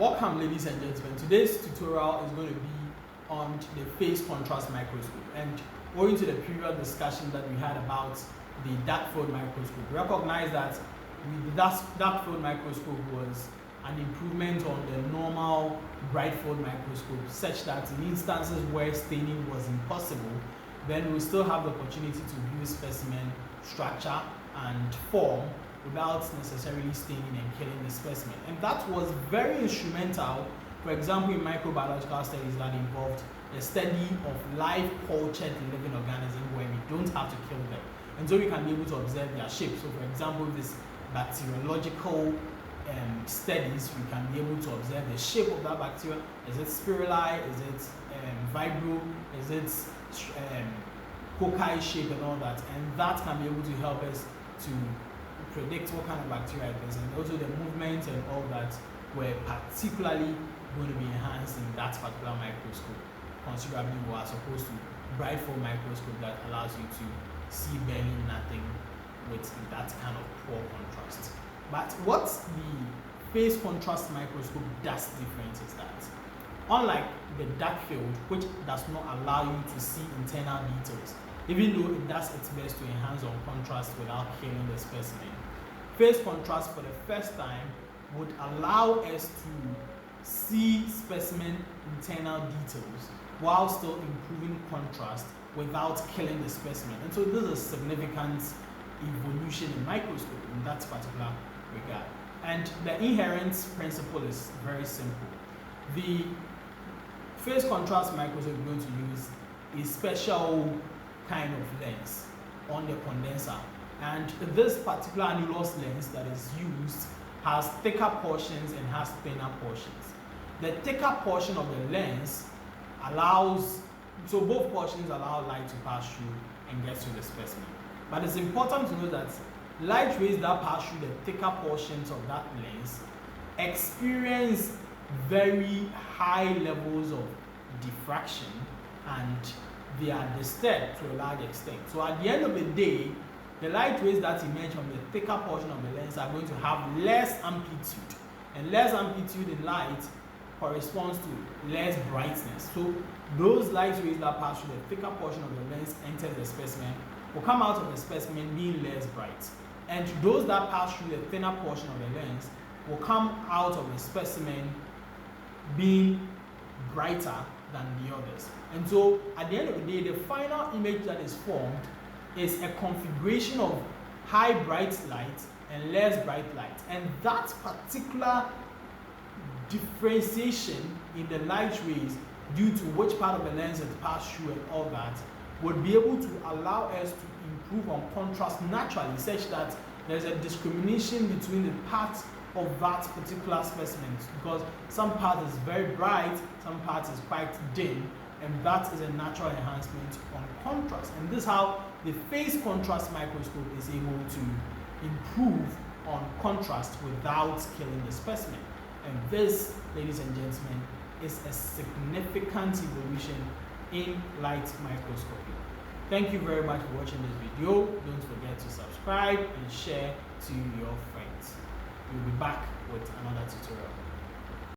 Welcome, ladies and gentlemen. Today's tutorial is going to be on the phase contrast microscope, and owing to the previous discussion that we had about the dark field microscope, we recognize that the dark field microscope was an improvement on the normal bright field microscope, such that in instances where staining was impossible, then we still have the opportunity to view specimen structure and form without necessarily staining and killing the specimen. And that was very instrumental, for example, in microbiological studies that involved the study of live cultured living organisms where we don't have to kill them. And so we can be able to observe their shape. So for example, this bacteriological studies, we can be able to observe the shape of that bacteria. Is it spirali? Is it vibro? Is it cocci shape and all that? And that can be able to help us to predict what kind of bacteria it is, and also the movement and all that were particularly going to be enhanced in that particular microscope considerably more, as opposed to bright field microscope that allows you to see barely nothing with that kind of poor contrast. But what the phase contrast microscope does different is that, unlike the dark field, which does not allow you to see internal details, even though it does its best to enhance on contrast without killing the specimen, phase contrast for the first time would allow us to see specimen internal details while still improving contrast without killing the specimen. And so this is a significant evolution in microscope in that particular regard. And the inherent principle is very simple. The phase contrast microscope is going to use a special kind of lens on the condenser, and this particular annulus lens that is used has thicker portions and has thinner portions. The thicker portion of the lens allows, so both portions allow light to pass through and get to the specimen. But it's important to know that light rays that pass through the thicker portions of that lens experience very high levels of diffraction, and they are disturbed to a large extent. So at the end of the day, the light rays that emerge from the thicker portion of the lens are going to have less amplitude, and less amplitude in light corresponds to less brightness. So those light rays that pass through the thicker portion of the lens enter the specimen will come out of the specimen being less bright, and those that pass through the thinner portion of the lens will come out of the specimen being brighter than the others. And so at the end of the day, the final image that is formed is a configuration of high bright light and less bright light, and that particular differentiation in the light rays due to which part of the lens it passed through and all that would be able to allow us to improve on contrast naturally, such that there's a discrimination between the parts of that particular specimen, because some part is very bright, some part is quite dim, and that is a natural enhancement on contrast. And this is how the phase contrast microscope is able to improve on contrast without killing the specimen. And this, ladies and gentlemen, is a significant evolution in light microscopy. Thank you very much for watching this video. Don't forget to subscribe and share to your friends. We'll be back with another tutorial.